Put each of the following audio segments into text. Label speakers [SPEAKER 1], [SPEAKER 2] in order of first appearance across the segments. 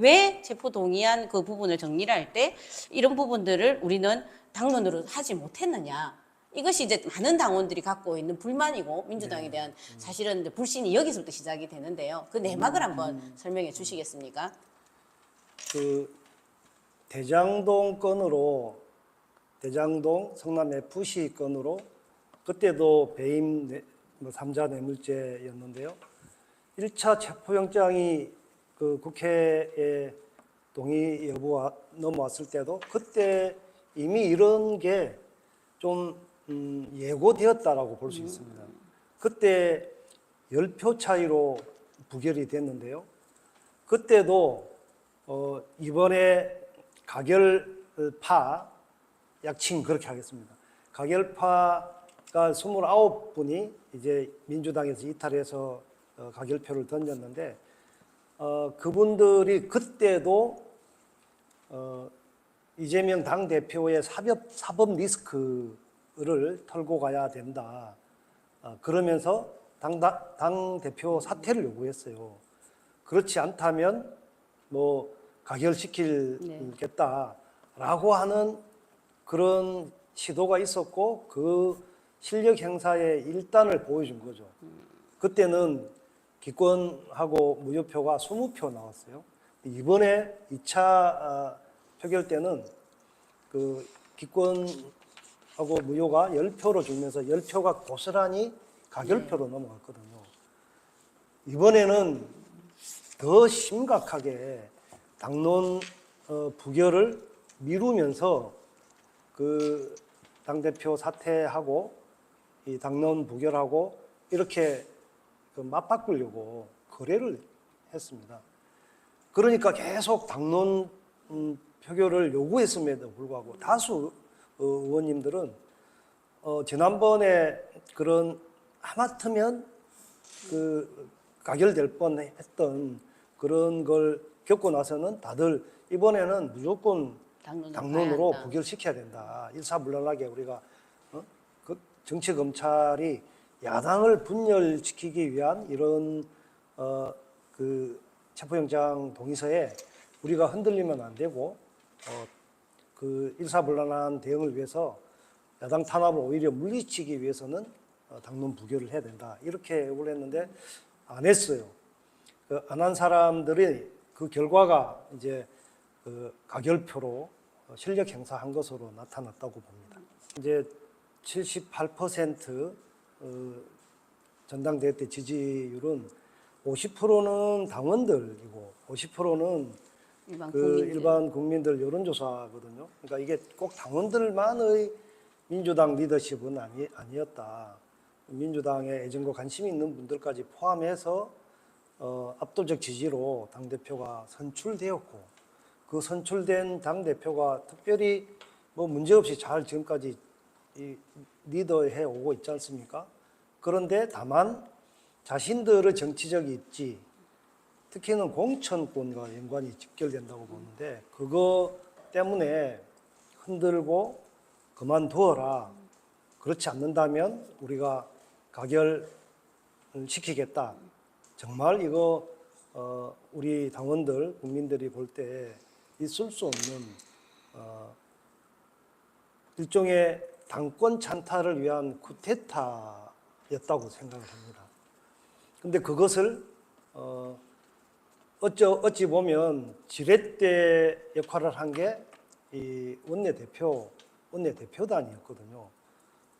[SPEAKER 1] 왜 체포 동의안 그 부분을 정리를 할 때 이런 부분들을 우리는 당론으로 하지 못했느냐. 이것이 이제 많은 당원들이 갖고 있는 불만이고 민주당에 대한 사실은 불신이 여기서부터 시작이 되는데요. 그 내막을 한번 설명해 주시겠습니까?
[SPEAKER 2] 그 대장동 건으로 대장동 성남 FC 건으로 그때도 배임 삼자 뇌물죄였는데요. 1차 체포영장이 그 국회에 동의 여부가 넘어왔을 때도 그때 이미 이런 게 좀 예고되었다라고 볼 수 있습니다. 그때 10표 차이로 부결이 됐는데요. 그때도 이번에 가결파 약칭 그렇게 하겠습니다. 가결파가 29분이 이제 민주당에서 이탈해서 가결표를 던졌는데 그분들이 그때도 이재명 당대표의 사법 리스크를 털고 가야 된다. 그러면서 당대표 사퇴를 요구했어요. 그렇지 않다면 뭐 가결시키겠다라고 하는 그런 시도가 있었고 그 실력 행사의 일단을 보여준 거죠. 그때는 기권하고 무효표가 20표 나왔어요. 이번에 2차 표결 때는 그 기권하고 무효가 10표로 줄면서 10표가 고스란히 가결표로 넘어갔거든요. 이번에는 더 심각하게 당론 부결을 미루면서 그 당대표 사퇴하고 이 당론 부결하고 이렇게 그 맞바꾸려고 거래를 했습니다. 그러니까 계속 당론 표결을 요구했음에도 불구하고 다수 의원님들은 지난번에 그런 하마터면 그 가결될 뻔했던 그런 걸 겪고 나서는 다들 이번에는 무조건 당론으로 부결시켜야 된다. 일사불란하게 우리가 그 정치 검찰이 야당을 분열시키기 위한 이런 그 체포영장 동의서에 우리가 흔들리면 안 되고 그 일사불란한 대응을 위해서 야당 탄압을 오히려 물리치기 위해서는 당론 부결을 해야 된다. 이렇게 요구를 했는데 안 했어요. 안 한 사람들이 그 결과가 이제 그 가결표로 실력 행사한 것으로 나타났다고 봅니다. 이제 78% 전당대회 때 지지율은 50%는 당원들이고 50%는 일반 국민들 여론조사거든요. 그러니까 이게 꼭 당원들만의 민주당 리더십은 아니었다. 민주당에 애정과 관심이 있는 분들까지 포함해서 압도적 지지로 당대표가 선출되었고 그 선출된 당대표가 특별히 뭐 문제없이 잘 지금까지 리더해 오고 있지 않습니까? 그런데 다만 자신들의 정치적 입지, 특히는 공천권과 연관이 직결된다고 보는데 그거 때문에 흔들고 그만두어라. 그렇지 않는다면 우리가 가결을 시키겠다. 정말 이거 우리 당원들, 국민들이 볼 때 있을 수 없는 일종의 당권 찬탈을 위한 쿠데타였다고 생각을 합니다. 근데 그것을 어찌 보면 지렛대 역할을 한 게 이 원내대표단이었거든요.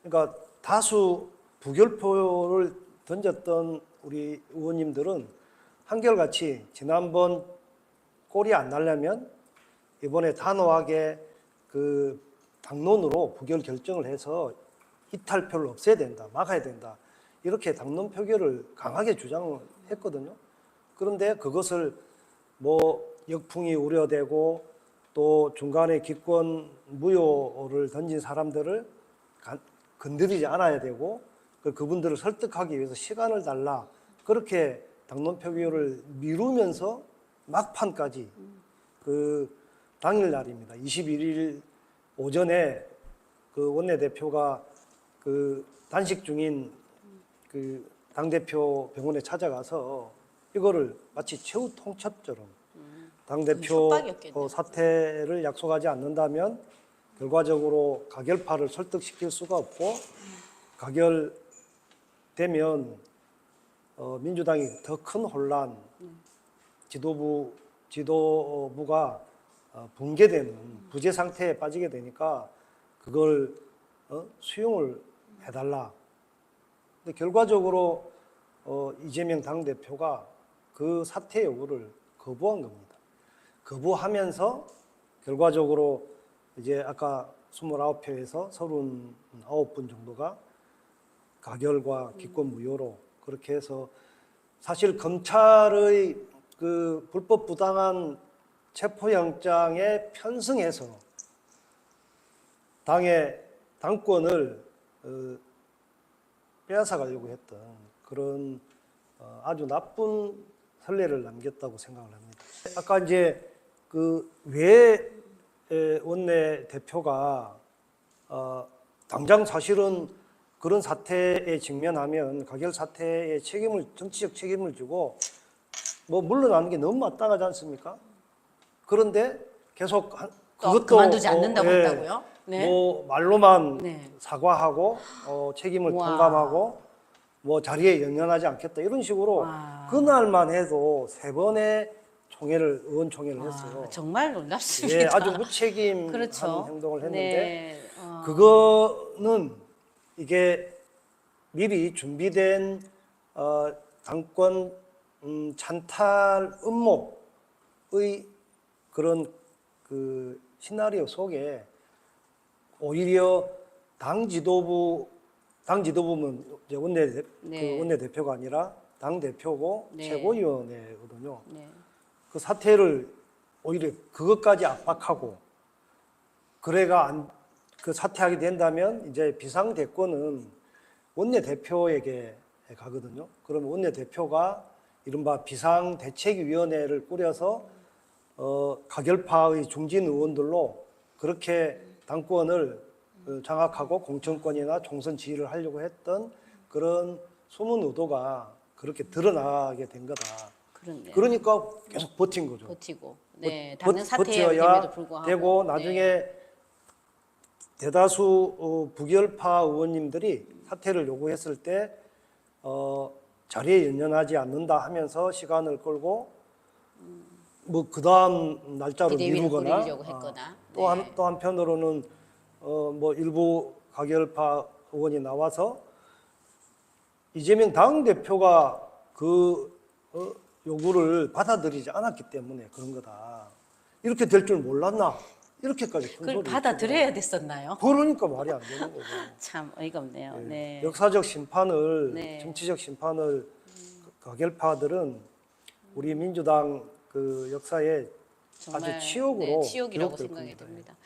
[SPEAKER 2] 그러니까 다수 부결표를 던졌던 우리 의원님들은 한결같이 지난번 꼴이 안 나려면 이번에 단호하게 그 당론으로 부결 결정을 해서 이탈표를 없애야 된다, 막아야 된다. 이렇게 당론 표결을 강하게 주장을 했거든요. 그런데 그것을 뭐 역풍이 우려되고 또 중간에 기권 무효를 던진 사람들을 건드리지 않아야 되고 그분들을 설득하기 위해서 시간을 달라. 그렇게 당론 표결을 미루면서 막판까지 그 당일날입니다. 21일 오전에 그 원내대표가 그 단식 중인 그 당대표 병원에 찾아가서 이거를 마치 최후 통첩처럼 당대표
[SPEAKER 1] 협박이었겠네요.
[SPEAKER 2] 사퇴를 약속하지 않는다면 결과적으로 가결파를 설득시킬 수가 없고 가결되면 민주당이 더 큰 혼란, 지도부가 붕괴되는 부재 상태에 빠지게 되니까 그걸 수용을 해달라. 근데 결과적으로 이재명 당대표가 그 사퇴 요구를 거부한 겁니다. 거부하면서 결과적으로 이제 아까 29표에서 39분 정도가 가결과 기권 무효로 그렇게 해서 사실 검찰의 그 불법 부당한 체포영장에 편승해서 당의 당권을 빼앗아 가려고 했던 그런 아주 나쁜 선례를 남겼다고 생각을 합니다. 아까 이제 그 왜 원내 대표가 당장 사실은 그런 사태에 직면하면 가결 사태에 정치적 책임을 지고 뭐 물러나는 게 너무 마땅하지 않습니까? 그런데 계속 그것도
[SPEAKER 1] 그만두지 않는다고 했다고요? 네.
[SPEAKER 2] 뭐 말로만
[SPEAKER 1] 네.
[SPEAKER 2] 사과하고 책임을
[SPEAKER 1] 와.
[SPEAKER 2] 통감하고 뭐 자리에 연연하지 않겠다 이런 식으로
[SPEAKER 1] 와.
[SPEAKER 2] 그날만 해도 3번의 의원 총회를 했어요.
[SPEAKER 1] 정말 놀랍습니다.
[SPEAKER 2] 예, 아주 무책임한
[SPEAKER 1] 그렇죠.
[SPEAKER 2] 행동을 했는데
[SPEAKER 1] 네.
[SPEAKER 2] 그거는 이게 미리 준비된 당권 찬탈 음모의 그런 그 시나리오 속에 오히려 당 지도부면 이제
[SPEAKER 1] 네.
[SPEAKER 2] 원내대표가 아니라 당 대표고
[SPEAKER 1] 네.
[SPEAKER 2] 최고위원회거든요.
[SPEAKER 1] 네.
[SPEAKER 2] 그 사태를 오히려 그것까지 압박하고 그 사퇴하게 된다면 이제 비상대권은 원내대표에게 가거든요. 그러면 원내대표가 이른바 비상대책위원회를 꾸려서 가결파의 중진 의원들로 그렇게 당권을 장악하고 공천권이나 총선 지휘를 하려고 했던 그런 소문 의도가 그렇게 드러나게 된 거다.
[SPEAKER 1] 그렇네요.
[SPEAKER 2] 그러니까 계속 버틴 거죠.
[SPEAKER 1] 버티고. 네.
[SPEAKER 2] 버-
[SPEAKER 1] 당연 사퇴
[SPEAKER 2] 버텨야
[SPEAKER 1] 됨에도 불구하고.
[SPEAKER 2] 되고 나중에
[SPEAKER 1] 네.
[SPEAKER 2] 대다수 부결파 의원님들이 사퇴를 요구했을 때 자리에 연연하지 않는다 하면서 시간을 끌고 뭐 그 다음 날짜로
[SPEAKER 1] 비대위를
[SPEAKER 2] 미루거나
[SPEAKER 1] 꾸리려고 했거나.
[SPEAKER 2] 또
[SPEAKER 1] 네.
[SPEAKER 2] 한편으로는 뭐 일부 가결파 의원이 나와서 이재명 당대표가 그 요구를 받아들이지 않았기 때문에 그런 거다. 이렇게 될 줄 몰랐나? 이렇게까지 큰
[SPEAKER 1] 그걸
[SPEAKER 2] 소리
[SPEAKER 1] 받아들여야 됐었나요?
[SPEAKER 2] 그러니까 말이 안 되는 거죠.
[SPEAKER 1] 참 어이가 없네요. 네.
[SPEAKER 2] 역사적 심판을
[SPEAKER 1] 네.
[SPEAKER 2] 정치적 심판을 가결파들은 우리 민주당 그 역사에
[SPEAKER 1] 정말
[SPEAKER 2] 아주 치욕으로
[SPEAKER 1] 네, 치욕이라고
[SPEAKER 2] 기록될
[SPEAKER 1] 생각이
[SPEAKER 2] 겁니다.
[SPEAKER 1] 됩니다.